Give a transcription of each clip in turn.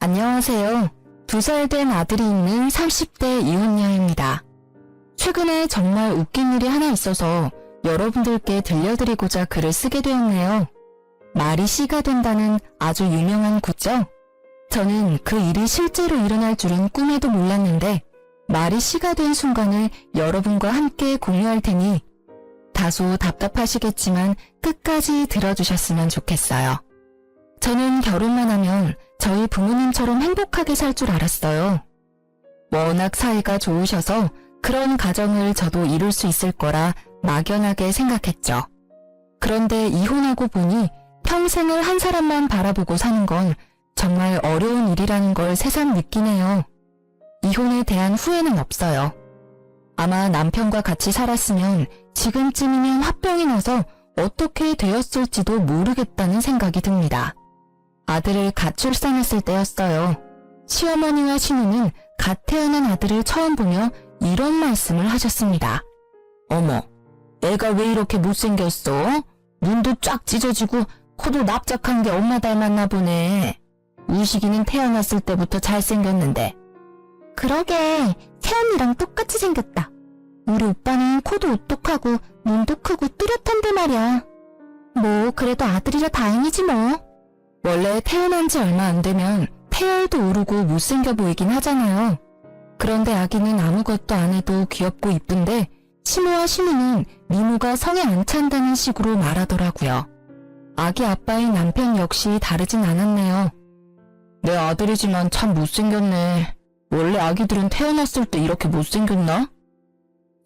안녕하세요. 2살 된 아들이 있는 30대 이혼녀입니다. 최근에 정말 웃긴 일이 하나 있어서 여러분들께 들려드리고자 글을 쓰게 되었네요. 말이 씨가 된다는 아주 유명한 구죠? 저는 그 일이 실제로 일어날 줄은 꿈에도 몰랐는데 말이 씨가 된 순간을 여러분과 함께 공유할 테니 다소 답답하시겠지만 끝까지 들어주셨으면 좋겠어요. 저는 결혼만 하면 저희 부모님처럼 행복하게 살 줄 알았어요. 워낙 사이가 좋으셔서 그런 가정을 저도 이룰 수 있을 거라 막연하게 생각했죠. 그런데 이혼하고 보니 평생을 한 사람만 바라보고 사는 건 정말 어려운 일이라는 걸 새삼 느끼네요. 이혼에 대한 후회는 없어요. 아마 남편과 같이 살았으면 지금쯤이면 화병이 나서 어떻게 되었을지도 모르겠다는 생각이 듭니다. 아들을 갓 출산했을 때였어요. 시어머니와 시누는 갓 태어난 아들을 처음 보며 이런 말씀을 하셨습니다. 어머, 애가 왜 이렇게 못생겼어? 눈도 쫙 찢어지고 코도 납작한 게 엄마 닮았나 보네. 우식이는 태어났을 때부터 잘생겼는데. 그러게, 태연이랑 똑같이 생겼다. 우리 오빠는 코도 오똑하고 눈도 크고 뚜렷한데 말이야. 뭐 그래도 아들이라 다행이지 뭐. 원래 태어난 지 얼마 안 되면 태열도 오르고 못생겨 보이긴 하잖아요. 그런데 아기는 아무것도 안 해도 귀엽고 이쁜데 시모와 시누는 미모가 성에 안 찬다는 식으로 말하더라고요. 아기 아빠인 남편 역시 다르진 않았네요. 내 아들이지만 참 못생겼네. 원래 아기들은 태어났을 때 이렇게 못생겼나?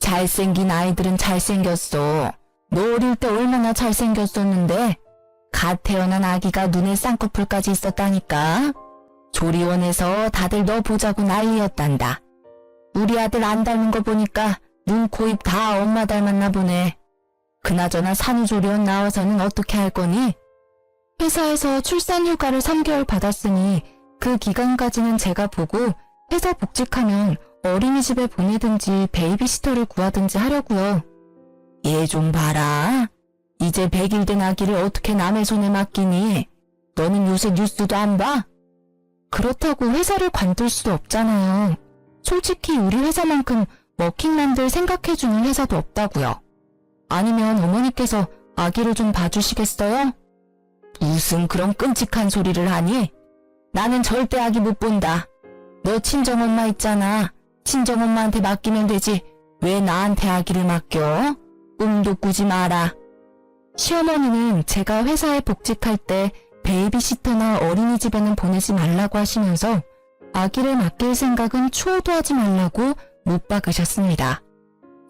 잘생긴 아이들은 잘생겼어. 너 어릴 때 얼마나 잘생겼었는데 갓 태어난 아기가 눈에 쌍꺼풀까지 있었다니까. 조리원에서 다들 너 보자고 난리였단다. 우리 아들 안 닮은 거 보니까 눈, 코, 입 다 엄마 닮았나 보네. 그나저나 산후조리원 나와서는 어떻게 할 거니? 회사에서 출산 휴가를 3개월 받았으니 그 기간까지는 제가 보고 회사 복직하면 어린이집에 보내든지 베이비시터를 구하든지 하려고요. 얘 좀 봐라. 이제 100일 된 아기를 어떻게 남의 손에 맡기니? 너는 요새 뉴스도 안 봐? 그렇다고 회사를 관둘 수도 없잖아요. 솔직히 우리 회사만큼 워킹맘들 생각해주는 회사도 없다고요. 아니면 어머니께서 아기를 좀 봐주시겠어요? 무슨 그런 끔찍한 소리를 하니? 나는 절대 아기 못 본다. 너 친정엄마 있잖아. 친정엄마한테 맡기면 되지. 왜 나한테 아기를 맡겨? 꿈도 꾸지 마라. 시어머니는 제가 회사에 복직할 때 베이비시터나 어린이집에는 보내지 말라고 하시면서 아기를 맡길 생각은 추호도 하지 말라고 못 박으셨습니다.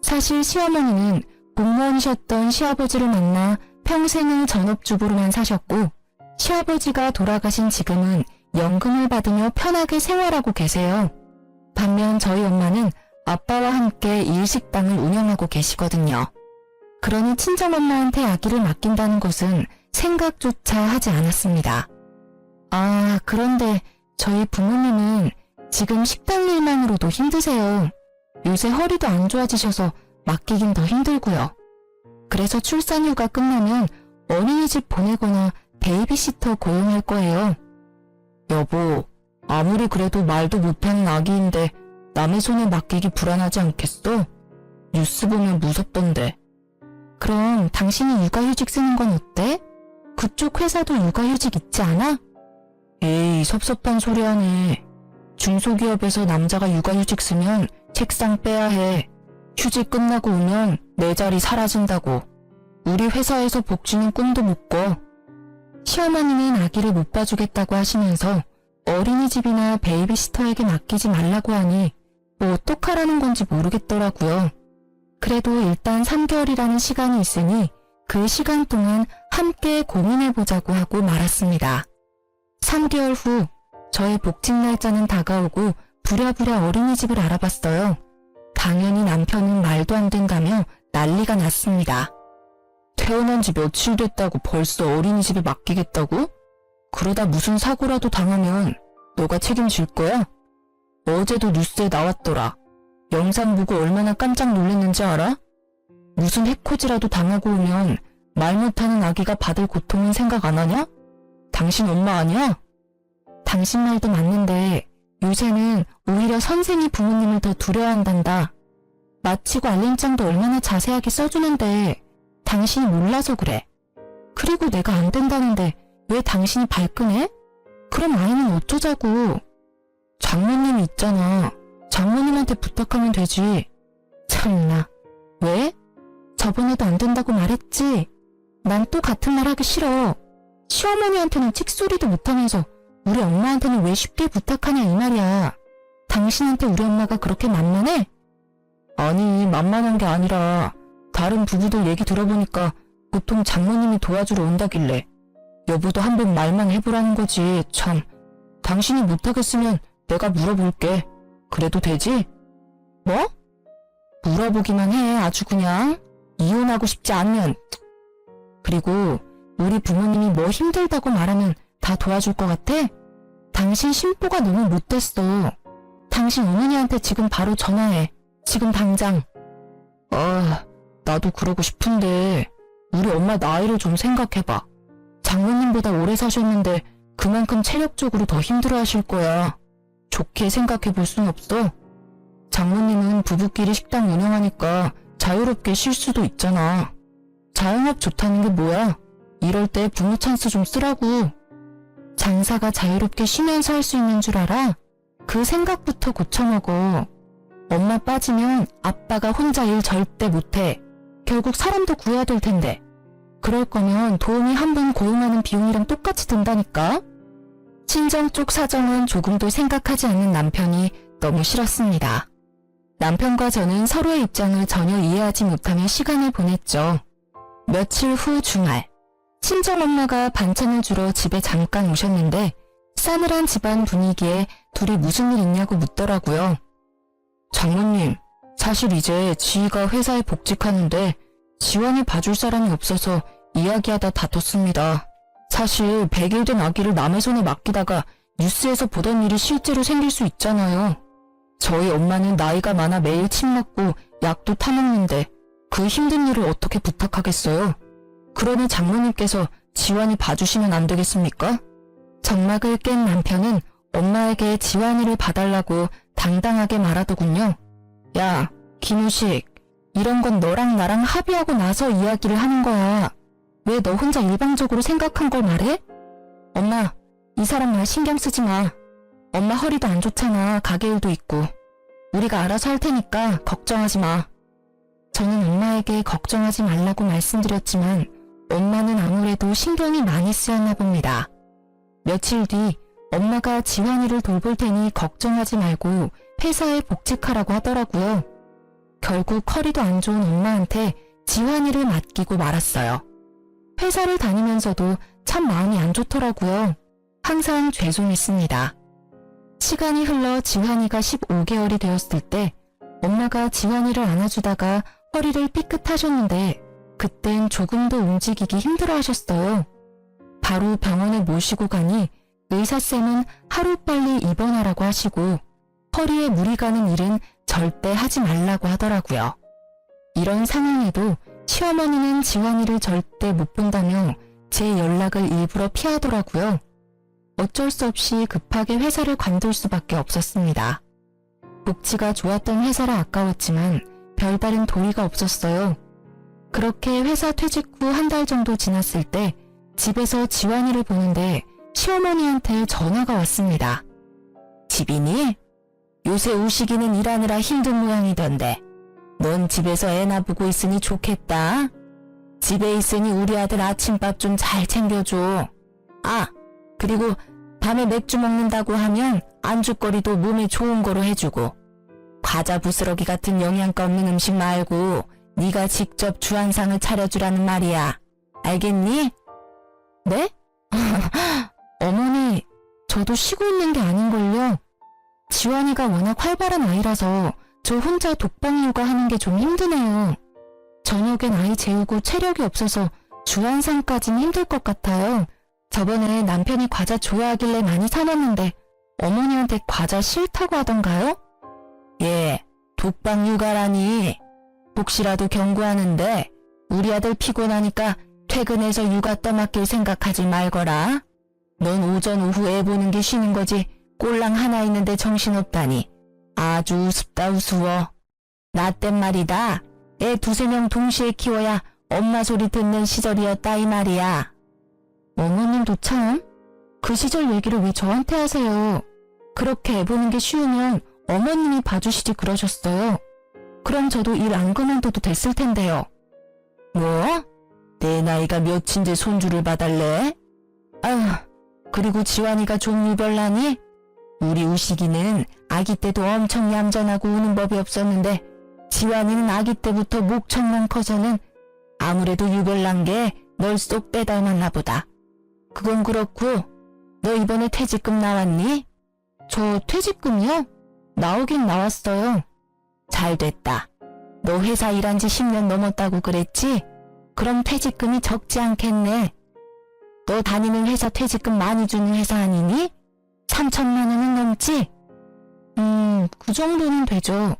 사실 시어머니는 공무원이셨던 시아버지를 만나 평생을 전업주부로만 사셨고 시아버지가 돌아가신 지금은 연금을 받으며 편하게 생활하고 계세요. 반면 저희 엄마는 아빠와 함께 일식당을 운영하고 계시거든요. 그러니 친정엄마한테 아기를 맡긴다는 것은 생각조차 하지 않았습니다. 아, 그런데 저희 부모님은 지금 식당 일만으로도 힘드세요. 요새 허리도 안 좋아지셔서 맡기긴 더 힘들고요. 그래서 출산휴가 끝나면 어린이집 보내거나 베이비시터 고용할 거예요. 여보, 아무리 그래도 말도 못하는 아기인데 남의 손에 맡기기 불안하지 않겠어? 뉴스 보면 무섭던데. 그럼 당신이 육아휴직 쓰는 건 어때? 그쪽 회사도 육아휴직 있지 않아? 에이, 섭섭한 소리 하네. 중소기업에서 남자가 육아휴직 쓰면 책상 빼야 해. 휴직 끝나고 오면 내 자리 사라진다고. 우리 회사에서 복지는 꿈도 못 꿔. 시어머니는 아기를 못 봐주겠다고 하시면서 어린이집이나 베이비시터에게 맡기지 말라고 하니 뭐 어떡하라는 건지 모르겠더라고요. 그래도 일단 3개월이라는 시간이 있으니 그 시간 동안 함께 고민해보자고 하고 말았습니다. 3개월 후 저의 복직 날짜는 다가오고 부랴부랴 어린이집을 알아봤어요. 당연히 남편은 말도 안 된다며 난리가 났습니다. 태어난 지 며칠 됐다고 벌써 어린이집에 맡기겠다고? 그러다 무슨 사고라도 당하면 너가 책임질 거야? 어제도 뉴스에 나왔더라. 영상 보고 얼마나 깜짝 놀랐는지 알아? 무슨 해코지라도 당하고 오면 말 못하는 아기가 받을 고통은 생각 안 하냐? 당신 엄마 아니야? 당신 말도 맞는데 요새는 오히려 선생이 부모님을 더 두려워한단다. 마치고 알림장도 얼마나 자세하게 써주는데 당신이 몰라서 그래. 그리고 내가 안 된다는데 왜 당신이 발끈해? 그럼 아이는 어쩌자고. 장모님이 있잖아. 장모님한테 부탁하면 되지. 참나. 왜? 저번에도 안 된다고 말했지? 난 또 같은 말 하기 싫어. 시어머니한테는 찍소리도 못하면서 우리 엄마한테는 왜 쉽게 부탁하냐 이 말이야. 당신한테 우리 엄마가 그렇게 만만해? 아니, 만만한 게 아니라 다른 부부들 얘기 들어보니까 보통 장모님이 도와주러 온다길래 여보도 한번 말만 해보라는 거지. 참, 당신이 못하겠으면 내가 물어볼게. 그래도 되지? 뭐? 물어보기만 해. 아주 그냥. 이혼하고 싶지 않으면. 그리고 우리 부모님이 뭐 힘들다고 말하면 다 도와줄 것 같아? 당신 심보가 너무 못됐어. 당신 어머니한테 지금 바로 전화해. 지금 당장. 아, 나도 그러고 싶은데 우리 엄마 나이를 좀 생각해봐. 장모님보다 오래 사셨는데 그만큼 체력적으로 더 힘들어하실 거야. 좋게 생각해 볼 순 없어. 장모님은 부부끼리 식당 운영하니까 자유롭게 쉴 수도 있잖아. 자영업 좋다는 게 뭐야? 이럴 때 부모 찬스 좀 쓰라고. 장사가 자유롭게 쉬면서 할 수 있는 줄 알아? 그 생각부터 고쳐먹어. 엄마 빠지면 아빠가 혼자 일 절대 못해. 결국 사람도 구해야 될 텐데. 그럴 거면 도우미 한 분 고용하는 비용이랑 똑같이 든다니까? 친정 쪽 사정은 조금도 생각하지 않는 남편이 너무 싫었습니다. 남편과 저는 서로의 입장을 전혀 이해하지 못하며 시간을 보냈죠. 며칠 후 주말, 친정엄마가 반찬을 주러 집에 잠깐 오셨는데 싸늘한 집안 분위기에 둘이 무슨 일 있냐고 묻더라고요. 장모님, 사실 이제 지희가 회사에 복직하는데 지원을 봐줄 사람이 없어서 이야기하다 다퉜습니다. 사실 100일 된 아기를 남의 손에 맡기다가 뉴스에서 보던 일이 실제로 생길 수 있잖아요. 저희 엄마는 나이가 많아 매일 침 맞고 약도 타먹는데 그 힘든 일을 어떻게 부탁하겠어요? 그러니 장모님께서 지환이 봐주시면 안 되겠습니까? 정막을 깬 남편은 엄마에게 지환이를 봐달라고 당당하게 말하더군요. 야, 김우식, 이런 건 너랑 나랑 합의하고 나서 이야기를 하는 거야. 왜 너 혼자 일방적으로 생각한 걸 말해? 엄마, 이 사람 말 신경 쓰지 마. 엄마 허리도 안 좋잖아. 가게 일도 있고. 우리가 알아서 할 테니까 걱정하지 마. 저는 엄마에게 걱정하지 말라고 말씀드렸지만 엄마는 아무래도 신경이 많이 쓰였나 봅니다. 며칠 뒤 엄마가 지환이를 돌볼 테니 걱정하지 말고 회사에 복직하라고 하더라고요. 결국 허리도 안 좋은 엄마한테 지환이를 맡기고 말았어요. 회사를 다니면서도 참 마음이 안 좋더라고요. 항상 죄송했습니다. 시간이 흘러 지환이가 15개월이 되었을 때 엄마가 지환이를 안아주다가 허리를 삐끗하셨는데 그땐 조금도 움직이기 힘들어 하셨어요. 바로 병원에 모시고 가니 의사쌤은 하루빨리 입원하라고 하시고 허리에 물이 가는 일은 절대 하지 말라고 하더라고요. 이런 상황에도 시어머니는 지환이를 절대 못 본다며 제 연락을 일부러 피하더라고요. 어쩔 수 없이 급하게 회사를 관둘 수밖에 없었습니다. 복지가 좋았던 회사라 아까웠지만 별다른 도리가 없었어요. 그렇게 회사 퇴직 후 한 달 정도 지났을 때 집에서 지환이를 보는데 시어머니한테 전화가 왔습니다. 집이니? 요새 우식이는 일하느라 힘든 모양이던데 넌 집에서 애나 보고 있으니 좋겠다. 집에 있으니 우리 아들 아침밥 좀 잘 챙겨줘. 아, 그리고 밤에 맥주 먹는다고 하면 안주거리도 몸에 좋은 거로 해주고 과자 부스러기 같은 영양가 없는 음식 말고 네가 직접 주한상을 차려주라는 말이야. 알겠니? 네? 어머니, 저도 쉬고 있는 게 아닌걸요. 지환이가 워낙 활발한 아이라서 저 혼자 독방 육아하는 게 좀 힘드네요. 저녁엔 아이 재우고 체력이 없어서 주한상까진 힘들 것 같아요. 저번에 남편이 과자 좋아하길래 많이 사놨는데 어머니한테 과자 싫다고 하던가요? 예, 독방 육아라니. 혹시라도 경고하는데 우리 아들 피곤하니까 퇴근해서 육아 떠맡길 생각하지 말거라. 넌 오전 오후 애 보는 게 쉬는 거지 꼴랑 하나 있는데 정신없다니. 아주 우습다 우스워. 나 땐 말이다. 애 두세 명 동시에 키워야 엄마 소리 듣는 시절이었다 이 말이야. 어머님도 참. 그 시절 얘기를 왜 저한테 하세요? 그렇게 애 보는 게 쉬우면 어머님이 봐주시지 그러셨어요. 그럼 저도 일 안 그만둬도 됐을 텐데요. 뭐? 내 나이가 몇인데 손주를 봐달래? 아휴, 그리고 지환이가 종류별나니? 우리 우식이는 아기 때도 엄청 얌전하고 우는 법이 없었는데 지환이는 아기 때부터 목청만 커서는 아무래도 유별난 게 널 쏙 빼닮았나 보다. 그건 그렇고 너 이번에 퇴직금 나왔니? 저 퇴직금이요? 나오긴 나왔어요. 잘 됐다. 너 회사 일한 지 10년 넘었다고 그랬지? 그럼 퇴직금이 적지 않겠네. 너 다니는 회사 퇴직금 많이 주는 회사 아니니? 3천만 원은 넘지? 그 정도는 되죠.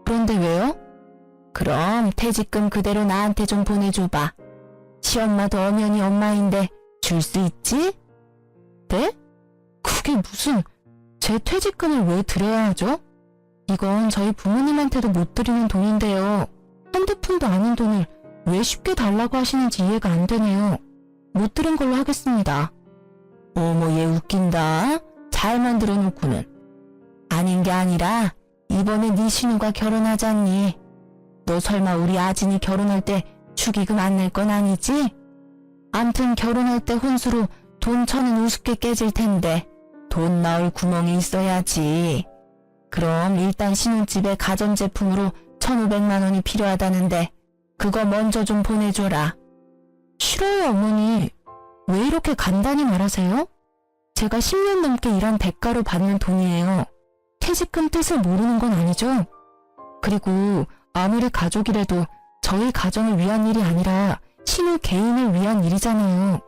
그런데 왜요? 그럼 퇴직금 그대로 나한테 좀 보내줘봐. 시엄마도 엄연히 엄마인데 줄 수 있지? 네? 그게 무슨... 제 퇴직금을 왜 드려야 하죠? 이건 저희 부모님한테도 못 드리는 돈인데요. 한두 푼도 아닌 돈을 왜 쉽게 달라고 하시는지 이해가 안 되네요. 못 들은 걸로 하겠습니다. 어머 얘 웃긴다. 잘 만들어 놓고는. 아닌 게 아니라 이번에 네 신우가 결혼하잖니. 너 설마 우리 아진이 결혼할 때 축의금 안 낼 건 아니지? 암튼 결혼할 때 혼수로 돈 1,000은 우습게 깨질 텐데 돈 나올 구멍이 있어야지. 그럼 일단 신혼집에 가전제품으로 1,500만 원이 필요하다는데 그거 먼저 좀 보내줘라. 싫어요 어머니. 왜 이렇게 간단히 말하세요? 제가 10년 넘게 일한 대가로 받는 돈이에요. 퇴직금 뜻을 모르는 건 아니죠? 그리고 아무리 가족이라도 저희 가정을 위한 일이 아니라 신우 개인을 위한 일이잖아요.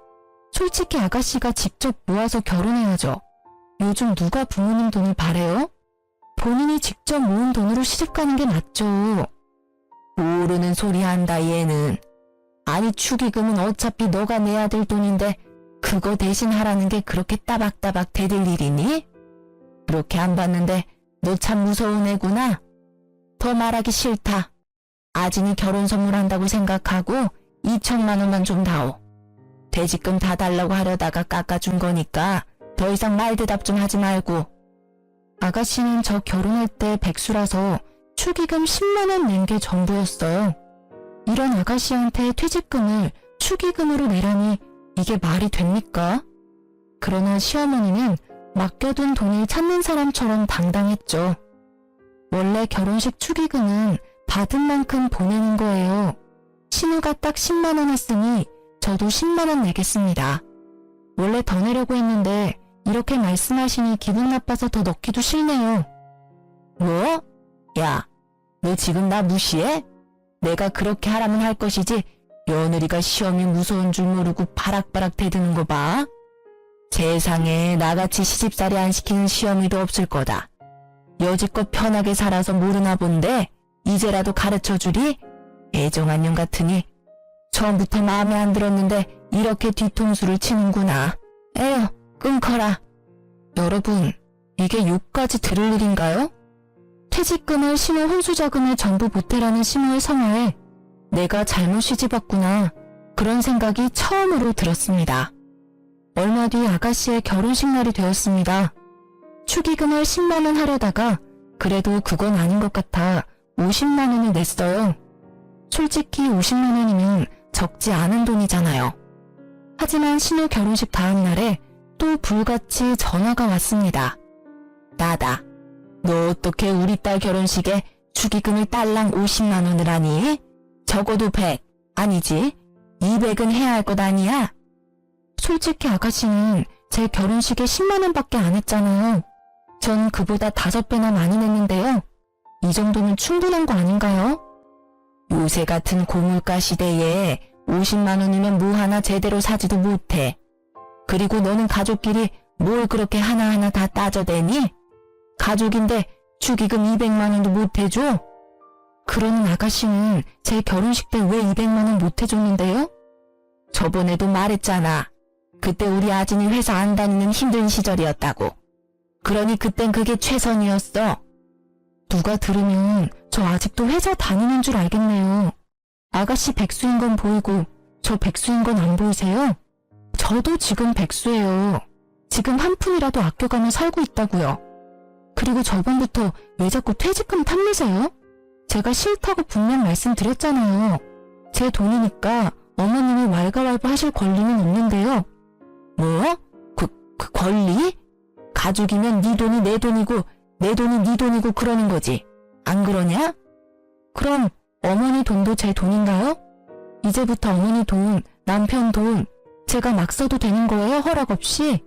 솔직히 아가씨가 직접 모아서 결혼해야죠. 요즘 누가 부모님 돈을 바래요? 본인이 직접 모은 돈으로 시집가는 게 맞죠. 모르는 소리 한다 얘는. 아니 축의금은 어차피 너가 내야 될 돈인데 그거 대신 하라는 게 그렇게 따박따박 대들 일이니? 그렇게 안 받는데 너 참 무서운 애구나. 더 말하기 싫다. 아진이 결혼 선물한다고 생각하고 2천만 원만 좀 다오. 퇴직금 다 달라고 하려다가 깎아준 거니까 더 이상 말 대답 좀 하지 말고. 아가씨는 저 결혼할 때 백수라서 축의금 10만 원 낸 게 전부였어요. 이런 아가씨한테 퇴직금을 축의금으로 내라니 이게 말이 됩니까? 그러나 시어머니는 맡겨둔 돈을 찾는 사람처럼 당당했죠. 원래 결혼식 축의금은 받은 만큼 보내는 거예요. 신우가 딱 10만 원 했으니 저도 10만 원 내겠습니다. 원래 더 내려고 했는데 이렇게 말씀하시니 기분 나빠서 더 넣기도 싫네요. 뭐? 야, 너 지금 나 무시해? 내가 그렇게 하라면 할 것이지 며느리가 시험이 무서운 줄 모르고 바락바락 대드는 거 봐. 세상에 나같이 시집살이 안 시키는 시어미도 없을 거다. 여지껏 편하게 살아서 모르나 본데 이제라도 가르쳐주리? 애정한 년 같으니 처음부터 마음에 안 들었는데 이렇게 뒤통수를 치는구나. 에휴, 끊거라. 여러분, 이게 욕까지 들을 일인가요? 퇴직금을 신우 혼수자금에 전부 보태라는 신우의 성화에 내가 잘못 시집왔구나. 그런 생각이 처음으로 들었습니다. 얼마 뒤 아가씨의 결혼식 날이 되었습니다. 축의금을 10만 원 하려다가 그래도 그건 아닌 것 같아 50만 원을 냈어요. 솔직히 50만 원이면 적지 않은 돈이잖아요. 하지만 신우 결혼식 다음 날에 또 불같이 전화가 왔습니다. 나다. 너 어떻게 우리 딸 결혼식에 축의금을 딸랑 50만 원을 하니? 적어도 100, 아니지 200은 해야 할 것 아니야? 솔직히 아가씨는 제 결혼식에 10만 원밖에 안 했잖아요. 전 그보다 5배나 많이 냈는데요. 이 정도면 충분한 거 아닌가요? 요새 같은 고물가 시대에 50만 원이면 뭐 하나 제대로 사지도 못해. 그리고 너는 가족끼리 뭘 그렇게 하나하나 다 따져대니? 가족인데 축의금 200만 원도 못 해줘? 그러는 아가씨는 제 결혼식 때 왜 200만 원 못 해줬는데요? 저번에도 말했잖아. 그때 우리 아진이 회사 안 다니는 힘든 시절이었다고. 그러니 그땐 그게 최선이었어. 누가 들으면 저 아직도 회사 다니는 줄 알겠네요. 아가씨 백수인 건 보이고 저 백수인 건 안 보이세요? 저도 지금 백수예요. 지금 한 푼이라도 아껴가며 살고 있다고요. 그리고 저번부터 왜 자꾸 퇴직금 탐내세요? 제가 싫다고 분명 말씀드렸잖아요. 제 돈이니까 어머님이 왈가왈부 하실 권리는 없는데요. 뭐? 그 권리? 가족이면 네 돈이 내 돈이고 내 돈이 네 돈이고 그러는 거지. 안 그러냐? 그럼 어머니 돈도 제 돈인가요? 이제부터 어머니 돈, 남편 돈 제가 막 써도 되는 거예요? 허락 없이?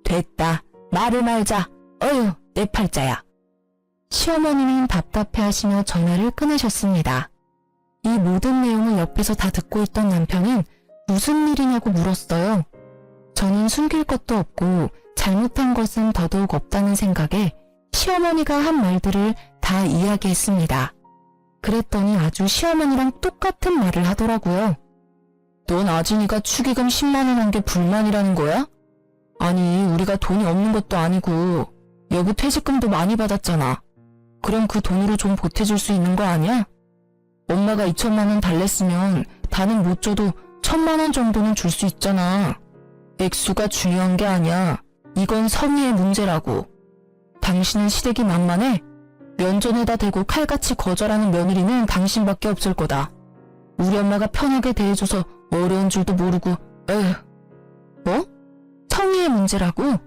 됐다. 말을 말자. 어휴, 내 팔자야. 시어머니는 답답해하시며 전화를 끊으셨습니다. 이 모든 내용을 옆에서 다 듣고 있던 남편은 무슨 일이냐고 물었어요. 저는 숨길 것도 없고 잘못한 것은 더더욱 없다는 생각에 시어머니가 한 말들을 다 이야기했습니다. 그랬더니 아주 시어머니랑 똑같은 말을 하더라고요. 넌 아진이가 축의금 10만 원 한 게 불만이라는 거야? 아니, 우리가 돈이 없는 것도 아니고 여보 퇴직금도 많이 받았잖아. 그럼 그 돈으로 좀 보태줄 수 있는 거 아니야? 엄마가 2천만 원 달랬으면 다는 못 줘도 1,000만 원 정도는 줄 수 있잖아. 액수가 중요한 게 아니야. 이건 성의의 문제라고. 당신은 시댁이 만만해? 면전에다 대고 칼같이 거절하는 며느리는 당신밖에 없을 거다. 우리 엄마가 편하게 대해줘서 어려운 줄도 모르고. 에휴. 뭐? 성의의 문제라고?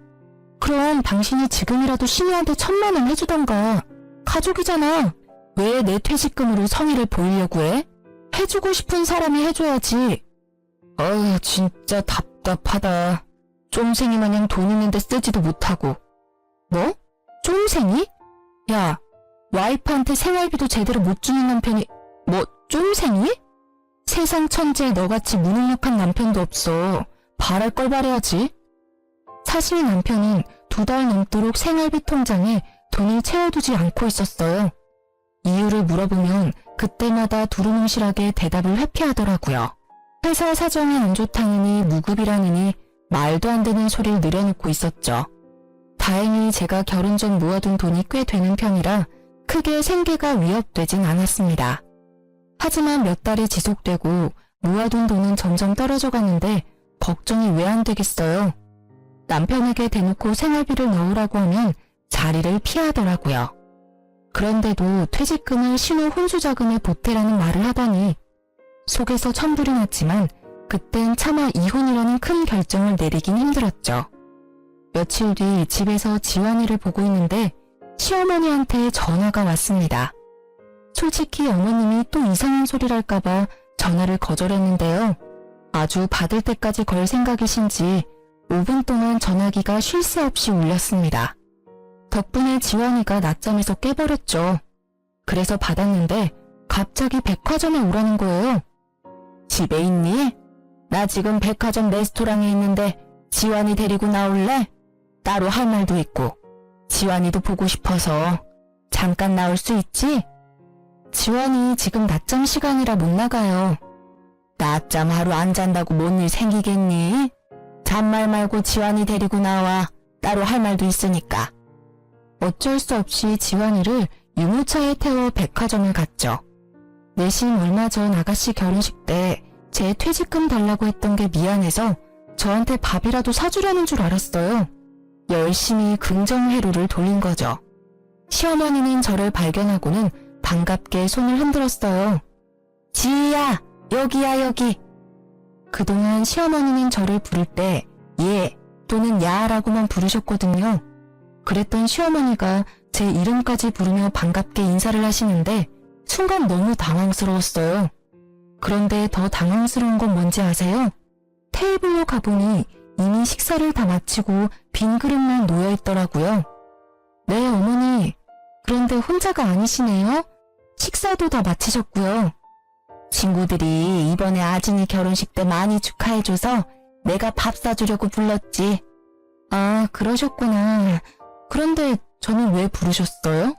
그럼 당신이 지금이라도 신우한테 1,000만 원 해주던가. 가족이잖아. 왜 내 퇴직금으로 성의를 보이려고 해? 해주고 싶은 사람이 해줘야지. 어휴, 진짜 답답하다. 쫌생이 마냥 돈 있는데 쓰지도 못하고. 뭐? 쫌생이? 야, 와이프한테 생활비도 제대로 못 주는 남편이 뭐 쫌생이? 세상 천지에 너같이 무능력한 남편도 없어. 바랄 걸 바래야지. 사실 남편은 2달 넘도록 생활비 통장에 돈을 채워두지 않고 있었어요. 이유를 물어보면 그때마다 두루뭉실하게 대답을 회피하더라고요. 회사 사정이 안 좋다느니 무급이라느니 말도 안 되는 소리를 늘여놓고 있었죠. 다행히 제가 결혼 전 모아둔 돈이 꽤 되는 편이라 크게 생계가 위협되진 않았습니다. 하지만 몇 달이 지속되고 모아둔 돈은 점점 떨어져 가는데 걱정이 왜 안 되겠어요. 남편에게 대놓고 생활비를 넣으라고 하면 자리를 피하더라고요. 그런데도 퇴직금을 신우 혼수자금에 보태라는 말을 하다니 속에서 천불이 났지만 그땐 차마 이혼이라는 큰 결정을 내리긴 힘들었죠. 며칠 뒤 집에서 지환이를 보고 있는데 시어머니한테 전화가 왔습니다. 솔직히 어머님이 또 이상한 소리를 할까봐 전화를 거절했는데요. 아주 받을 때까지 걸 생각이신지 5분 동안 전화기가 쉴 새 없이 울렸습니다. 덕분에 지환이가 낮잠에서 깨버렸죠. 그래서 받았는데 갑자기 백화점에 오라는 거예요. 집에 있니? 나 지금 백화점 레스토랑에 있는데 지환이 데리고 나올래? 따로 할 말도 있고 지환이도 보고 싶어서 잠깐 나올 수 있지? 지환이 지금 낮잠 시간이라 못 나가요. 낮잠 하루 안 잔다고 뭔 일 생기겠니? 잔말 말고 지환이 데리고 나와. 따로 할 말도 있으니까. 어쩔 수 없이 지환이를 유모차에 태워 백화점을 갔죠. 내심 얼마 전 아가씨 결혼식 때 제 퇴직금 달라고 했던 게 미안해서 저한테 밥이라도 사주려는 줄 알았어요. 열심히 긍정회로를 돌린 거죠. 시어머니는 저를 발견하고는 반갑게 손을 흔들었어요. 지희야, 여기야 여기. 그동안 시어머니는 저를 부를 때 예 또는 야라고만 부르셨거든요. 그랬던 시어머니가 제 이름까지 부르며 반갑게 인사를 하시는데 순간 너무 당황스러웠어요. 그런데 더 당황스러운 건 뭔지 아세요? 테이블로 가보니 이미 식사를 다 마치고 빈 그릇만 놓여있더라고요. 네, 어머니. 그런데 혼자가 아니시네요. 식사도 다 마치셨고요. 친구들이 이번에 아진이 결혼식 때 많이 축하해줘서 내가 밥 사주려고 불렀지. 아, 그러셨구나. 그런데 저는 왜 부르셨어요?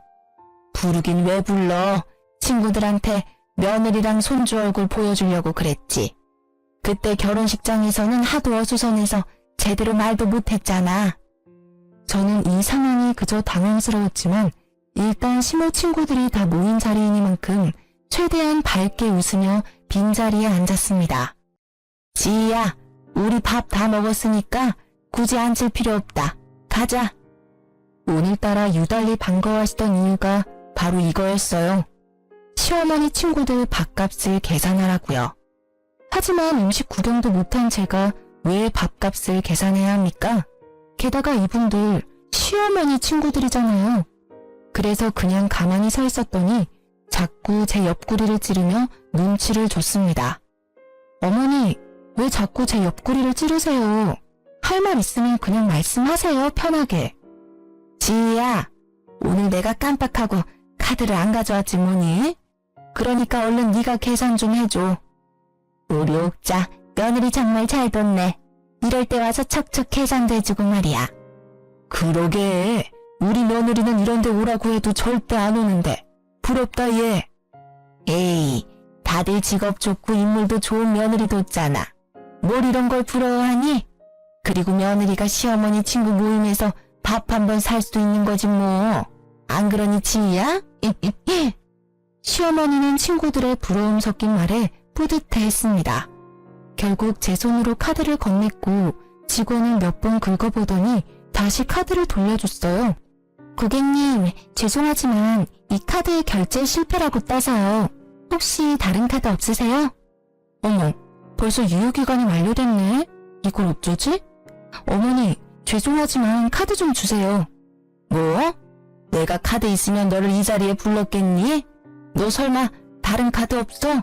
부르긴 왜 불러. 친구들한테 며느리랑 손주 얼굴 보여주려고 그랬지. 그때 결혼식장에서는 하도 어수선해서 제대로 말도 못했잖아. 저는 이 상황이 그저 당황스러웠지만 일단 시모 친구들이 다 모인 자리이니만큼 최대한 밝게 웃으며 빈자리에 앉았습니다. 지희야, 우리 밥 다 먹었으니까 굳이 앉을 필요 없다. 가자. 오늘따라 유달리 반가워하시던 이유가 바로 이거였어요. 시어머니 친구들 밥값을 계산하라고요. 하지만 음식 구경도 못한 제가 왜 밥값을 계산해야 합니까? 게다가 이분들 시어머니 친구들이잖아요. 그래서 그냥 가만히 서 있었더니 자꾸 제 옆구리를 찌르며 눈치를 줬습니다. 어머니, 왜 자꾸 제 옆구리를 찌르세요? 할 말 있으면 그냥 말씀하세요, 편하게. 지희야, 오늘 내가 깜빡하고 카드를 안 가져왔지 뭐니? 그러니까 얼른 네가 계산 좀 해줘. 우리 옥자 며느리 정말 잘 뒀네. 이럴 때 와서 척척 계산도 해주고 말이야. 그러게, 우리 며느리는 이런 데 오라고 해도 절대 안 오는데 부럽다 얘. 에이, 다들 직업 좋고 인물도 좋은 며느리 뒀잖아. 뭘 이런 걸 부러워하니? 그리고 며느리가 시어머니 친구 모임에서 밥 한 번 살 수도 있는 거지 뭐. 안 그러니 지희야? 시어머니는 친구들의 부러움 섞인 말에 뿌듯해했습니다. 결국 제 손으로 카드를 건넸고 직원은 몇 번 긁어보더니 다시 카드를 돌려줬어요. 고객님, 죄송하지만 이 카드 결제 실패라고 떠서요. 혹시 다른 카드 없으세요? 어머, 벌써 유효기간이 만료됐네? 이걸 어쩌지? 어머니, 죄송하지만 카드 좀 주세요. 뭐? 내가 카드 있으면 너를 이 자리에 불렀겠니? 너 설마 다른 카드 없어?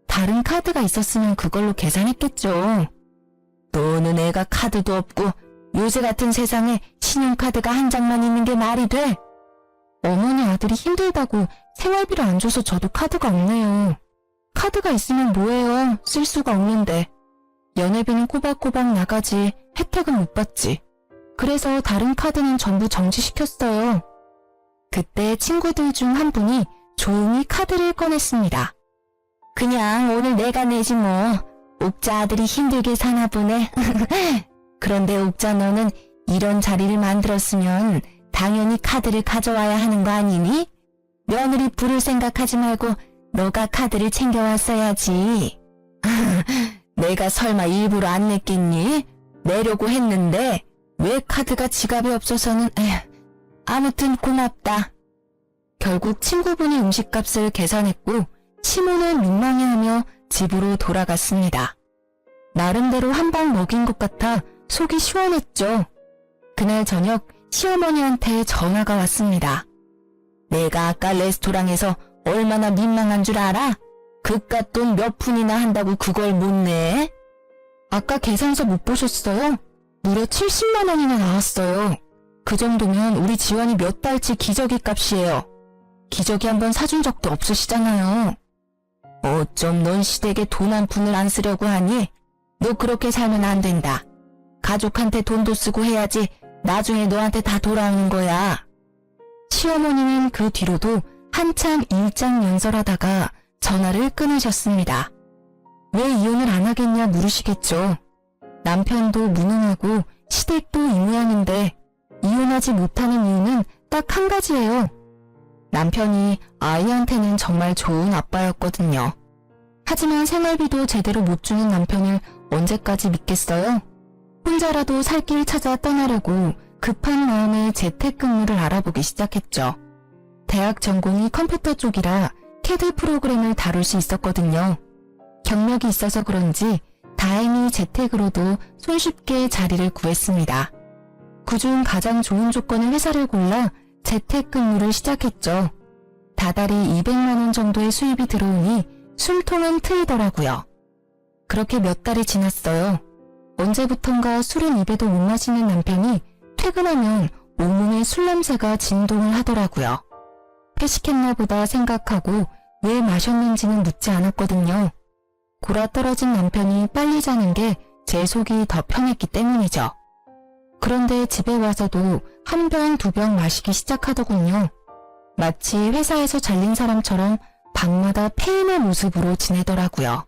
다른 카드가 있었으면 그걸로 계산했겠죠. 너는 애가 카드도 없고 요새 같은 세상에 신용카드가 한 장만 있는 게 말이 돼? 어머니 아들이 힘들다고 생활비를 안 줘서 저도 카드가 없네요. 카드가 있으면 뭐해요? 쓸 수가 없는데. 연회비는 꼬박꼬박 나가지 혜택은 못 받지. 그래서 다른 카드는 전부 정지시켰어요. 그때 친구들 중 한 분이 조용히 카드를 꺼냈습니다. 그냥 오늘 내가 내지 뭐. 옥자 아들이 힘들게 사나 보네. 그런데 옥자 너는 이런 자리를 만들었으면 당연히 카드를 가져와야 하는 거 아니니? 며느리 부를 생각하지 말고 너가 카드를 챙겨왔어야지. 내가 설마 일부러 안 냈겠니? 내려고 했는데 왜 카드가 지갑에 없어서는... 아무튼 고맙다. 결국 친구분이 음식값을 계산했고 시모는 민망해하며 집으로 돌아갔습니다. 나름대로 한 방 먹인 것 같아 속이 시원했죠. 그날 저녁 시어머니한테 전화가 왔습니다. 내가 아까 레스토랑에서 얼마나 민망한 줄 알아? 그깟 돈 몇 푼이나 한다고 그걸 못 내? 아까 계산서 못 보셨어요? 무려 70만 원이나 나왔어요. 그 정도면 우리 지원이 몇 달치 기저귀 값이에요. 기저귀 한 번 사준 적도 없으시잖아요. 어쩜 넌 시댁에 돈 한 푼을 안 쓰려고 하니? 너 그렇게 살면 안 된다. 가족한테 돈도 쓰고 해야지 나중에 너한테 다 돌아오는 거야. 시어머니는 그 뒤로도 한참 일장연설하다가 전화를 끊으셨습니다. 왜 이혼을 안 하겠냐 물으시겠죠. 남편도 무능하고 시댁도 이 모양인데 이혼하지 못하는 이유는 딱 한 가지예요. 남편이 아이한테는 정말 좋은 아빠였거든요. 하지만 생활비도 제대로 못 주는 남편을 언제까지 믿겠어요? 혼자라도 살 길 찾아 떠나려고 급한 마음에 재택근무를 알아보기 시작했죠. 대학 전공이 컴퓨터 쪽이라 CAD 프로그램을 다룰 수 있었거든요. 경력이 있어서 그런지 다행히 재택으로도 손쉽게 자리를 구했습니다. 그중 가장 좋은 조건의 회사를 골라 재택근무를 시작했죠. 다달이 200만 원 정도의 수입이 들어오니 숨통은 트이더라고요. 그렇게 몇 달이 지났어요. 언제부턴가 술은 입에도 못 마시는 남편이 퇴근하면 온몸에 술 냄새가 진동을 하더라고요. 회식했나 보다 생각하고 왜 마셨는지는 묻지 않았거든요. 골아떨어진 남편이 빨리 자는 게 제 속이 더 편했기 때문이죠. 그런데 집에 와서도 한 병, 두 병 마시기 시작하더군요. 마치 회사에서 잘린 사람처럼 밤마다 폐인의 모습으로 지내더라고요.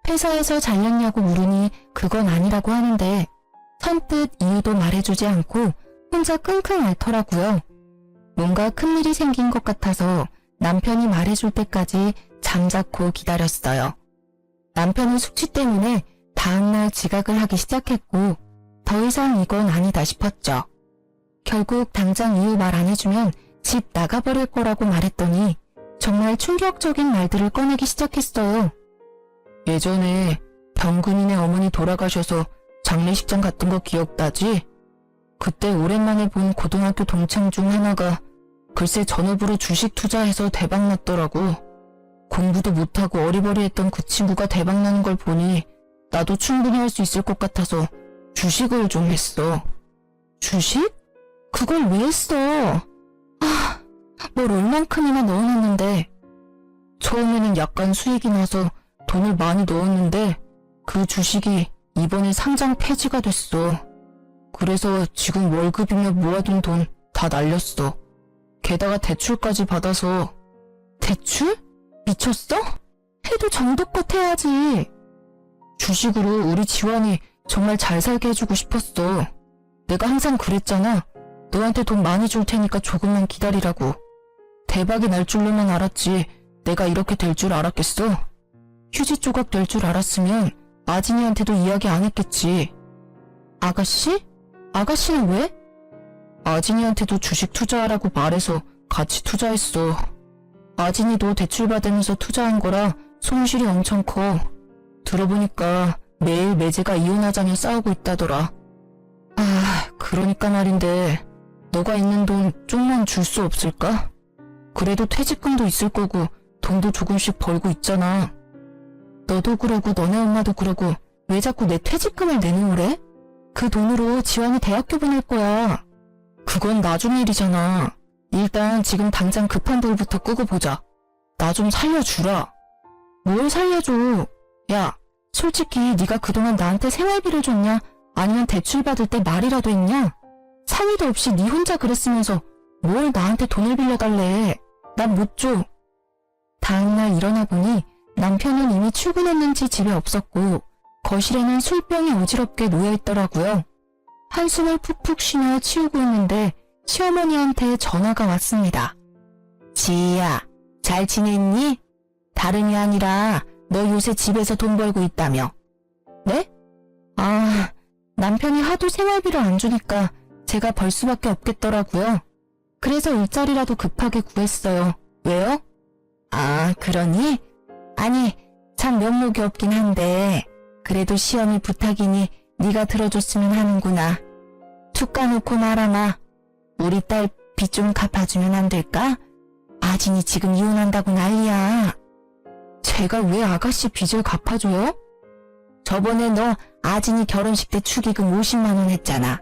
회사에서 잘렸냐고 물으니 그건 아니라고 하는데 선뜻 이유도 말해주지 않고 혼자 끙끙 앓더라고요. 뭔가 큰일이 생긴 것 같아서 남편이 말해줄 때까지 잠자코 기다렸어요. 남편은 숙취 때문에 다음날 지각을 하기 시작했고 더 이상 이건 아니다 싶었죠. 결국 당장 이유 말 안 해주면 집 나가버릴 거라고 말했더니 정말 충격적인 말들을 꺼내기 시작했어요. 예전에 병근이네 어머니 돌아가셔서 장례식장 갔던 거 기억나지? 그때 오랜만에 본 고등학교 동창 중 하나가 글쎄 전업으로 주식 투자해서 대박났더라고. 공부도 못하고 어리버리했던 그 친구가 대박나는 걸 보니 나도 충분히 할 수 있을 것 같아서 주식을 좀 했어. 주식? 그걸 왜 했어? 뭘 얼만큼이나 넣어놨는데. 처음에는 약간 수익이 나서 돈을 많이 넣었는데 그 주식이 이번에 상장 폐지가 됐어. 그래서 지금 월급이며 모아둔 돈 다 날렸어. 게다가 대출까지 받아서. 대출? 미쳤어? 해도 정도껏 해야지. 주식으로 우리 지원이 정말 잘 살게 해주고 싶었어. 내가 항상 그랬잖아. 너한테 돈 많이 줄 테니까 조금만 기다리라고. 대박이 날 줄로만 알았지 내가 이렇게 될 줄 알았겠어? 휴지 조각 될 줄 알았으면 아진이한테도 이야기 안 했겠지. 아가씨? 아가씨는 왜? 아진이한테도 주식 투자하라고 말해서 같이 투자했어. 아진이도 대출 받으면서 투자한 거라 손실이 엄청 커. 들어보니까 매일 매제가 이혼하자니 싸우고 있다더라. 그러니까 말인데 너가 있는 돈 좀만 줄 수 없을까? 그래도 퇴직금도 있을 거고 돈도 조금씩 벌고 있잖아. 너도 그러고 너네 엄마도 그러고 왜 자꾸 내 퇴직금을 내놓으래? 그 돈으로 지원이 대학교 보낼 거야. 그건 나중 일이잖아. 일단 지금 당장 급한 불부터 끄고 보자. 나 좀 살려주라. 뭘 살려줘? 야, 솔직히 네가 그동안 나한테 생활비를 줬냐? 아니면 대출 받을 때 말이라도 했냐? 상의도 없이 네 혼자 그랬으면서 뭘 나한테 돈을 빌려달래. 난 못 줘. 다음날 일어나 보니 남편은 이미 출근했는지 집에 없었고 거실에는 술병이 어지럽게 놓여있더라고요. 한숨을 푹푹 쉬며 치우고 있는데 시어머니한테 전화가 왔습니다. 지희야, 잘 지냈니? 다름이 아니라 너 요새 집에서 돈 벌고 있다며. 네? 남편이 하도 생활비를 안 주니까 제가 벌 수밖에 없겠더라고요. 그래서 일자리라도 급하게 구했어요. 왜요? 그러니? 아니, 참 면목이 없긴 한데 그래도 시어미 부탁이니 네가 들어줬으면 하는구나. 툭 까놓고 말아마. 우리 딸 빚 좀 갚아주면 안 될까? 아진이 지금 이혼한다고 난리야. 제가 왜 아가씨 빚을 갚아줘요? 저번에 너 아진이 결혼식 때 축의금 50만 원 했잖아.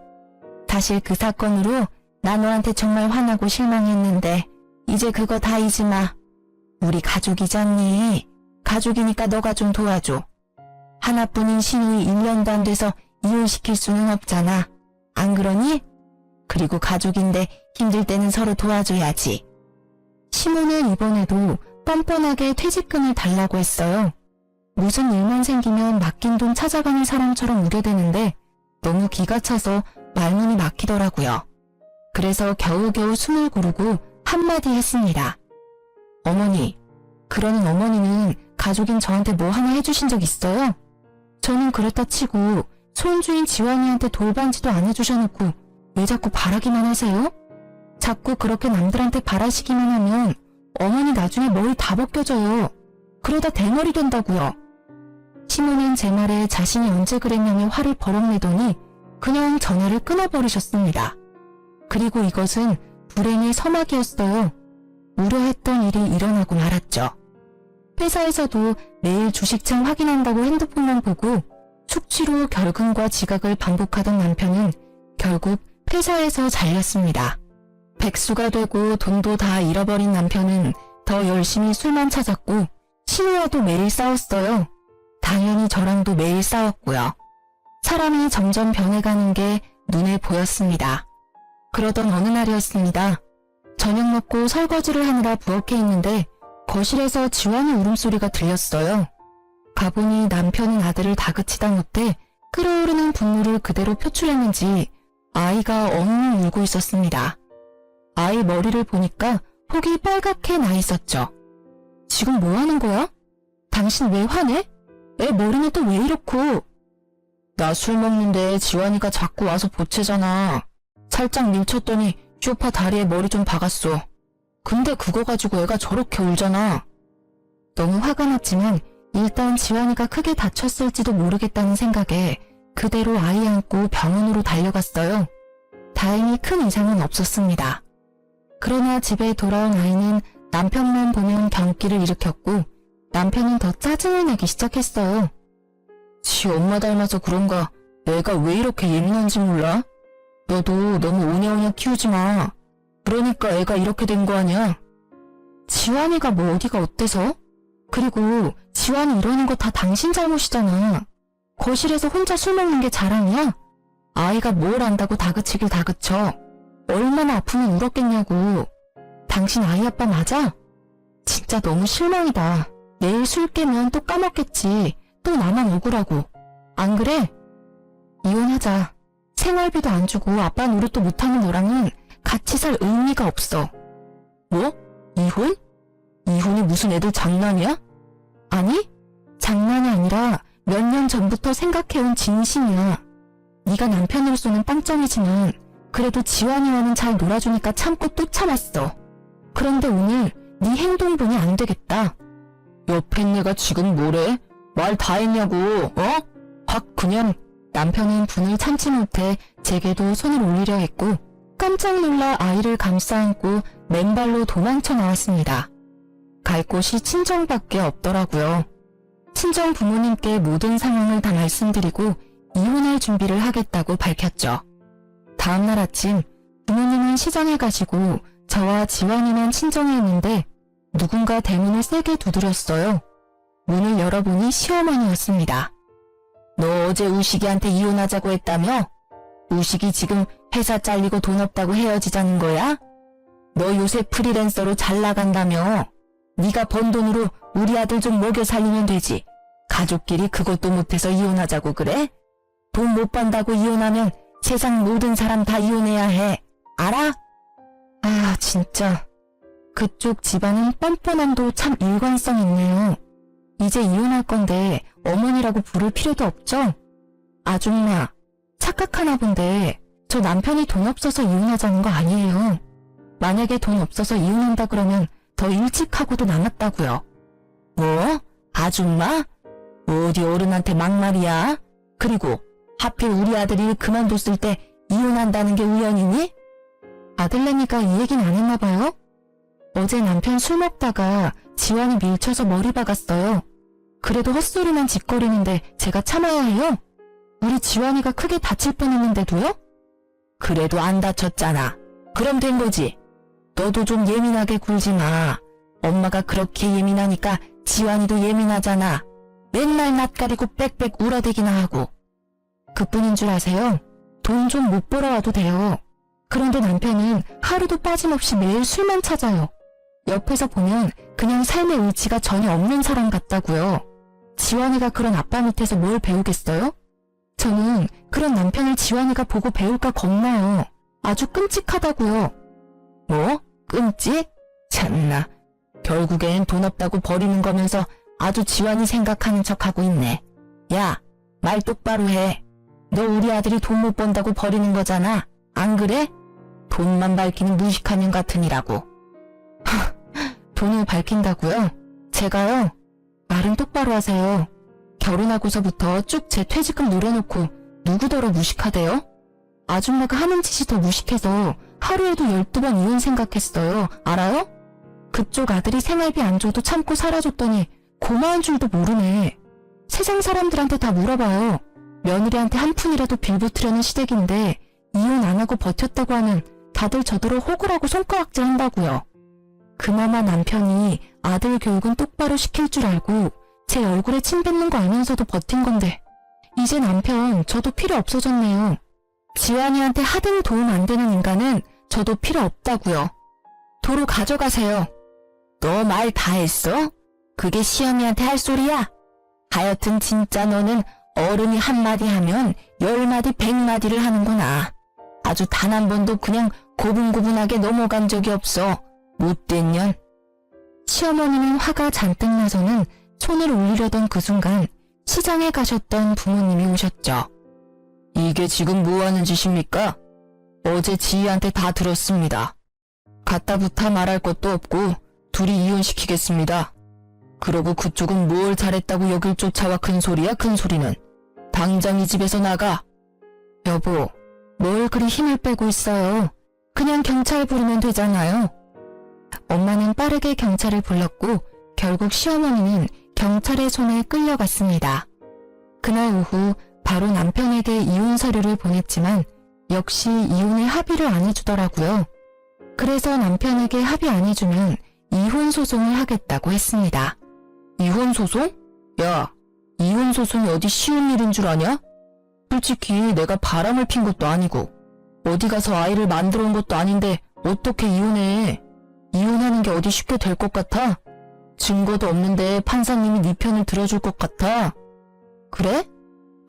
사실 그 사건으로 나 너한테 정말 화나고 실망했는데 이제 그거 다 잊지 마. 우리 가족이잖니. 가족이니까 너가 좀 도와줘. 하나뿐인 시누이 1년도 안 돼서 이혼시킬 수는 없잖아. 안 그러니? 그리고 가족인데 힘들 때는 서로 도와줘야지. 시모는 이번에도 뻔뻔하게 퇴직금을 달라고 했어요. 무슨 일만 생기면 맡긴 돈 찾아가는 사람처럼 우려대는데 너무 기가 차서 말문이 막히더라고요. 그래서 겨우겨우 숨을 고르고 한마디 했습니다. 어머니, 그러는 어머니는 가족인 저한테 뭐 하나 해주신 적 있어요? 저는 그렇다 치고 손주인 지환이한테 돌반지도 안 해주셔놓고 왜 자꾸 바라기만 하세요? 자꾸 그렇게 남들한테 바라시기만 하면 어머니 나중에 머리 다 벗겨져요. 그러다 대머리 된다고요. 시모는 제 말에 자신이 언제 그랬냐며 화를 버럭 내더니 그냥 전화를 끊어버리셨습니다. 그리고 이것은 불행의 서막이었어요. 우려했던 일이 일어나고 말았죠. 회사에서도 매일 주식창 확인한다고 핸드폰만 보고 숙취로 결근과 지각을 반복하던 남편은 결국 회사에서 잘렸습니다. 백수가 되고 돈도 다 잃어버린 남편은 더 열심히 술만 찾았고 신우와도 매일 싸웠어요. 당연히 저랑도 매일 싸웠고요. 사람이 점점 변해가는 게 눈에 보였습니다. 그러던 어느 날이었습니다. 저녁 먹고 설거지를 하느라 부엌에 있는데 거실에서 지환이 울음소리가 들렸어요. 가보니 남편은 아들을 다그치다 못해 끓어오르는 분노를 그대로 표출했는지 아이가 엉엉 울고 있었습니다. 아이 머리를 보니까 혹이 빨갛게 나 있었죠. 지금 뭐 하는 거야? 당신 왜 화내? 애 머리는 또 왜 이렇고? 나 술 먹는데 지환이가 자꾸 와서 보채잖아. 살짝 밀쳤더니 쇼파 다리에 머리 좀 박았어. 근데 그거 가지고 애가 저렇게 울잖아. 너무 화가 났지만 일단 지환이가 크게 다쳤을지도 모르겠다는 생각에 그대로 아이 안고 병원으로 달려갔어요. 다행히 큰 이상은 없었습니다. 그러나 집에 돌아온 아이는 남편만 보면 경기를 일으켰고 남편은 더 짜증을 내기 시작했어요. 지 엄마 닮아서 그런가 애가 왜 이렇게 예민한지 몰라? 너도 너무 오냐오냐 키우지 마. 그러니까 애가 이렇게 된 거 아니야? 지환이가 뭐 어디가 어때서? 그리고 지환이 이러는 거 다 당신 잘못이잖아. 거실에서 혼자 술 먹는 게 자랑이야? 아이가 뭘 안다고 다그치길 다그쳐. 얼마나 아프면 울었겠냐고. 당신 아이 아빠 맞아? 진짜 너무 실망이다. 내일 술 깨면 또 까먹겠지. 또 나만 억울하고. 안 그래? 이혼하자. 생활비도 안 주고 아빠 노릇도 못하는 너랑은 같이 살 의미가 없어. 뭐? 이혼? 이혼이 무슨 애들 장난이야? 아니, 장난이 아니라 몇 년 전부터 생각해온 진심이야. 네가 남편으로서는 빵점이지만 그래도 지환이와는 잘 놀아주니까 참고 또 참았어. 그런데 오늘 네 행동 보니 안 되겠다. 옆에 내가 지금 뭐래? 말 다 했냐고, 어? 확 그냥. 남편은 분을 참지 못해 제게도 손을 올리려 했고 깜짝 놀라 아이를 감싸 안고 맨발로 도망쳐 나왔습니다. 갈 곳이 친정밖에 없더라고요. 친정 부모님께 모든 상황을 다 말씀드리고 이혼할 준비를 하겠다고 밝혔죠. 다음날 아침 부모님은 시장에 가시고 저와 지환이만 친정에 있는데 누군가 대문을 세게 두드렸어요. 문을 열어보니 시어머니였습니다. 너 어제 우식이한테 이혼하자고 했다며? 우식이 지금 회사 잘리고 돈 없다고 헤어지자는 거야? 너 요새 프리랜서로 잘 나간다며? 네가 번 돈으로 우리 아들 좀 먹여 살리면 되지. 가족끼리 그것도 못해서 이혼하자고 그래? 돈 못 번다고 이혼하면 세상 모든 사람 다 이혼해야 해. 알아? 아, 진짜. 그쪽 집안은 뻔뻔함도 참 일관성 있네요. 이제 이혼할 건데 어머니라고 부를 필요도 없죠? 아줌마, 착각하나 본데 저 남편이 돈 없어서 이혼하자는 거 아니에요. 만약에 돈 없어서 이혼한다 그러면 더 일찍 하고도 남았다고요. 뭐? 아줌마? 어디 어른한테 막말이야? 그리고 하필 우리 아들이 그만뒀을 때 이혼한다는 게 우연이니? 아들내미가 이 얘기는 안 했나 봐요? 어제 남편 술 먹다가 지환이 밀쳐서 머리 박았어요. 그래도 헛소리만 짓거리는데 제가 참아야 해요? 우리 지환이가 크게 다칠 뻔했는데도요? 그래도 안 다쳤잖아. 그럼 된 거지. 너도 좀 예민하게 굴지 마. 엄마가 그렇게 예민하니까 지환이도 예민하잖아. 맨날 낯가리고 빽빽 울어대기나 하고. 그뿐인 줄 아세요? 돈 좀 못 벌어와도 돼요. 그런데 남편은 하루도 빠짐없이 매일 술만 찾아요. 옆에서 보면 그냥 삶의 의지가 전혀 없는 사람 같다고요. 지환이가 그런 아빠 밑에서 뭘 배우겠어요? 저는 그런 남편을 지환이가 보고 배울까 겁나요. 아주 끔찍하다고요. 뭐? 끔찍? 참나. 결국엔 돈 없다고 버리는 거면서 아주 지환이 생각하는 척하고 있네. 야, 말 똑바로 해. 너 우리 아들이 돈 못 번다고 버리는 거잖아. 안 그래? 돈만 밝히는 무식한 년 같으니라고. 돈을 밝힌다고요? 제가요? 말은 똑바로 하세요. 결혼하고서부터 쭉 제 퇴직금 노려놓고 누구더러 무식하대요? 아줌마가 하는 짓이 더 무식해서 하루에도 12번 이혼 생각했어요. 알아요? 그쪽 아들이 생활비 안 줘도 참고 살아줬더니 고마운 줄도 모르네. 세상 사람들한테 다 물어봐요. 며느리한테 한 푼이라도 빌붙으려는 시댁인데 이혼 안 하고 버텼다고 하면 다들 저더러 호구라고 손가락질 한다고요. 그나마 남편이 아들 교육은 똑바로 시킬 줄 알고 제 얼굴에 침 뱉는 거 알면서도 버틴 건데 이제 남편 저도 필요 없어졌네요. 지환이한테 하등 도움 안 되는 인간은 저도 필요 없다고요. 도로 가져가세요. 너 말 다 했어? 그게 시어미한테 할 소리야? 하여튼 진짜 너는 어른이 한마디 하면 10마디 100마디를 하는구나. 아주 단 한 번도 그냥 고분고분하게 넘어간 적이 없어. 못된 년. 시어머니는 화가 잔뜩 나서는 손을 올리려던 그 순간 시장에 가셨던 부모님이 오셨죠. 이게 지금 뭐 하는 짓입니까? 어제 지희한테 다 들었습니다. 갖다부터 말할 것도 없고 둘이 이혼시키겠습니다. 그러고 그쪽은 뭘 잘했다고 여길 쫓아와 큰 소리야 큰 소리는. 당장 이 집에서 나가. 여보, 뭘 그리 힘을 빼고 있어요. 그냥 경찰 부르면 되잖아요. 엄마는 빠르게 경찰을 불렀고 결국 시어머니는 경찰의 손에 끌려갔습니다. 그날 오후 바로 남편에게 이혼 서류를 보냈지만 역시 이혼에 합의를 안 해주더라고요. 그래서 남편에게 합의 안 해주면 이혼 소송을 하겠다고 했습니다. 이혼 소송? 야, 이혼 소송이 어디 쉬운 일인 줄 아냐? 솔직히 내가 바람을 핀 것도 아니고 어디 가서 아이를 만들어 온 것도 아닌데 어떻게 이혼해? 이혼하는 게 어디 쉽게 될 것 같아? 증거도 없는데 판사님이 네 편을 들어줄 것 같아? 그래?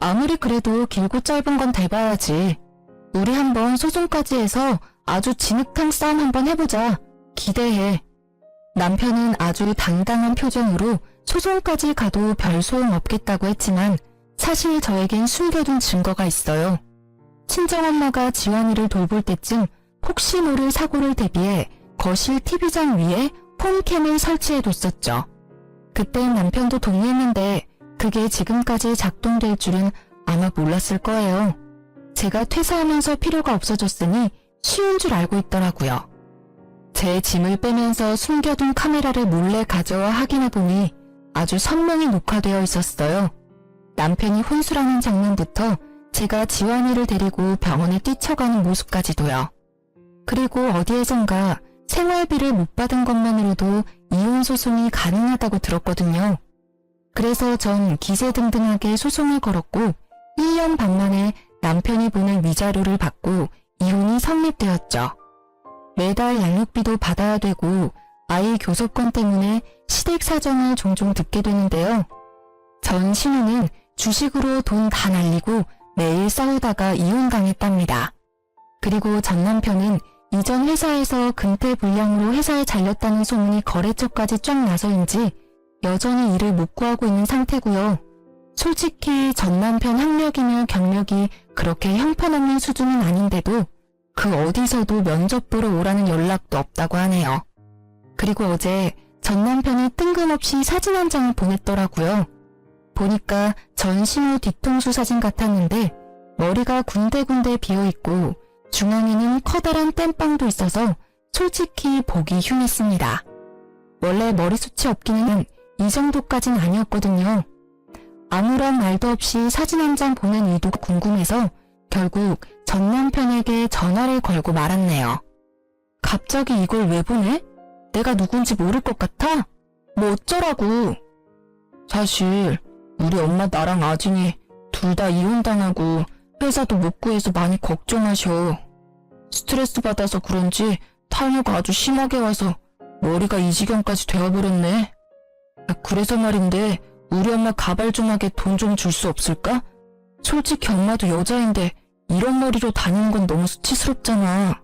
아무리 그래도 길고 짧은 건 돼봐야지. 우리 한번 소송까지 해서 아주 진흙탕 싸움 한번 해보자. 기대해. 남편은 아주 당당한 표정으로 소송까지 가도 별 소용 없겠다고 했지만 사실 저에겐 숨겨둔 증거가 있어요. 친정엄마가 지환이를 돌볼 때쯤 혹시 모를 사고를 대비해 거실 TV장 위에 홈캠을 설치해뒀었죠. 그땐 남편도 동의했는데 그게 지금까지 작동될 줄은 아마 몰랐을 거예요. 제가 퇴사하면서 필요가 없어졌으니 쉬운 줄 알고 있더라고요. 제 짐을 빼면서 숨겨둔 카메라를 몰래 가져와 확인해보니 아주 선명히 녹화되어 있었어요. 남편이 혼술하는 장면부터 제가 지환이를 데리고 병원에 뛰쳐가는 모습까지도요. 그리고 어디에선가 생활비를 못 받은 것만으로도 이혼 소송이 가능하다고 들었거든요. 그래서 전 기세등등하게 소송을 걸었고 1년 반 만에 남편이 보낸 위자료를 받고 이혼이 성립되었죠. 매달 양육비도 받아야 되고 아이 교섭권 때문에 시댁 사정을 종종 듣게 되는데요. 전 신우는 주식으로 돈 다 날리고 매일 싸우다가 이혼당했답니다. 그리고 전 남편은 이전 회사에서 근태불량으로 회사에 잘렸다는 소문이 거래처까지 쫙 나서인지 여전히 일을 못 구하고 있는 상태고요. 솔직히 전 남편 학력이며 경력이 그렇게 형편없는 수준은 아닌데도 그 어디서도 면접 보러 오라는 연락도 없다고 하네요. 그리고 어제 전 남편이 뜬금없이 사진 한 장을 보냈더라고요. 보니까 전 신우 뒤통수 사진 같았는데 머리가 군데군데 비어있고 중앙에는 커다란 땜빵도 있어서 솔직히 보기 흉했습니다. 원래 머리숱이 없기는 이 정도까진 아니었거든요. 아무런 말도 없이 사진 한 장 보낸 의도가 궁금해서 결국 전 남편에게 전화를 걸고 말았네요. 갑자기 이걸 왜 보내? 내가 누군지 모를 것 같아? 뭐 어쩌라고? 사실 우리 엄마 나랑 아진이 둘 다 이혼당하고 회사도 못 구해서 많이 걱정하셔. 스트레스 받아서 그런지 탈모가 아주 심하게 와서 머리가 이 지경까지 되어버렸네. 그래서 말인데 우리 엄마 가발좀하게 돈 좀 줄 수 없을까? 솔직히 엄마도 여자인데 이런 머리로 다니는 건 너무 수치스럽잖아.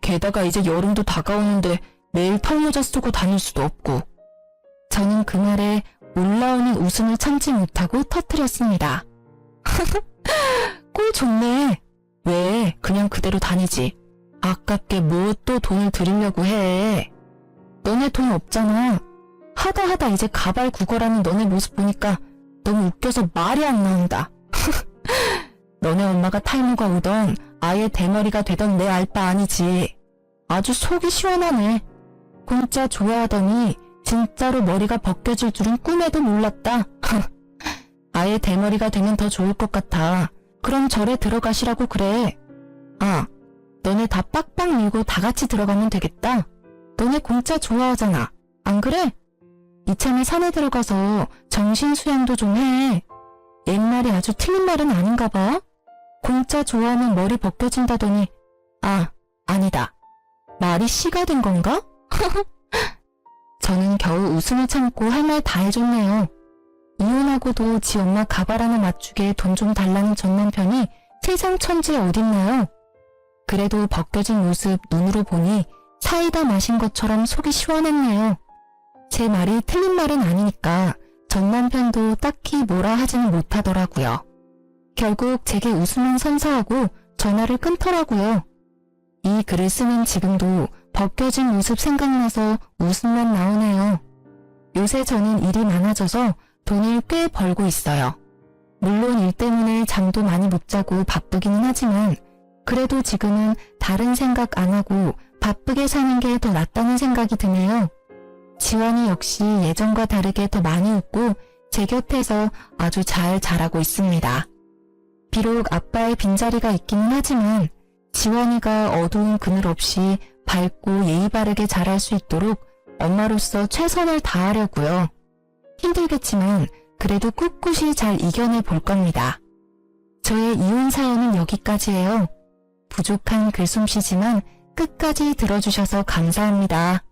게다가 이제 여름도 다가오는데 매일 털모자 쓰고 다닐 수도 없고. 저는 그 말에 올라오는 웃음을 참지 못하고 터뜨렸습니다. 꼴 좋네. 왜 그냥 그대로 다니지. 아깝게 뭐 또 돈을 들이려고 해. 너네 돈 없잖아. 하다 이제 가발 구걸하는 너네 모습 보니까 너무 웃겨서 말이 안 나온다. 너네 엄마가 탈모가 오던 아예 대머리가 되던 내 알 바 아니지. 아주 속이 시원하네. 공짜 좋아하더니 진짜로 머리가 벗겨질 줄은 꿈에도 몰랐다. 아예 대머리가 되면 더 좋을 것 같아. 그럼 절에 들어가시라고 그래. 아, 너네 다 빡빡 밀고 다 같이 들어가면 되겠다. 너네 공짜 좋아하잖아. 안 그래? 이참에 산에 들어가서 정신 수양도 좀 해. 옛말이 아주 틀린 말은 아닌가 봐. 공짜 좋아하면 머리 벗겨진다더니 아, 아니다. 말이 씨가 된 건가? 저는 겨우 웃음을 참고 할 말 다 해줬네요. 이혼하고 이혼하고도 지 엄마 가발 하나 맞추게 돈 좀 달라는 전 남편이 세상 천지에 어딨나요? 그래도 벗겨진 모습 눈으로 보니 사이다 마신 것처럼 속이 시원했네요. 제 말이 틀린 말은 아니니까 전 남편도 딱히 뭐라 하지는 못하더라고요. 결국 제게 웃으면 선사하고 전화를 끊더라고요. 이 글을 쓰는 지금도 벗겨진 모습 생각나서 웃음만 나오네요. 요새 저는 일이 많아져서 돈을 꽤 벌고 있어요. 물론 일 때문에 잠도 많이 못 자고 바쁘기는 하지만 그래도 지금은 다른 생각 안 하고 바쁘게 사는 게 더 낫다는 생각이 드네요. 지원이 역시 예전과 다르게 더 많이 웃고 제 곁에서 아주 잘 자라고 있습니다. 비록 아빠의 빈자리가 있기는 하지만 지원이가 어두운 그늘 없이 밝고 예의 바르게 자랄 수 있도록 엄마로서 최선을 다하려고요. 힘들겠지만 그래도 꿋꿋이 잘 이겨내 볼 겁니다. 저의 이혼 사연은 여기까지예요. 부족한 글솜씨지만 끝까지 들어주셔서 감사합니다.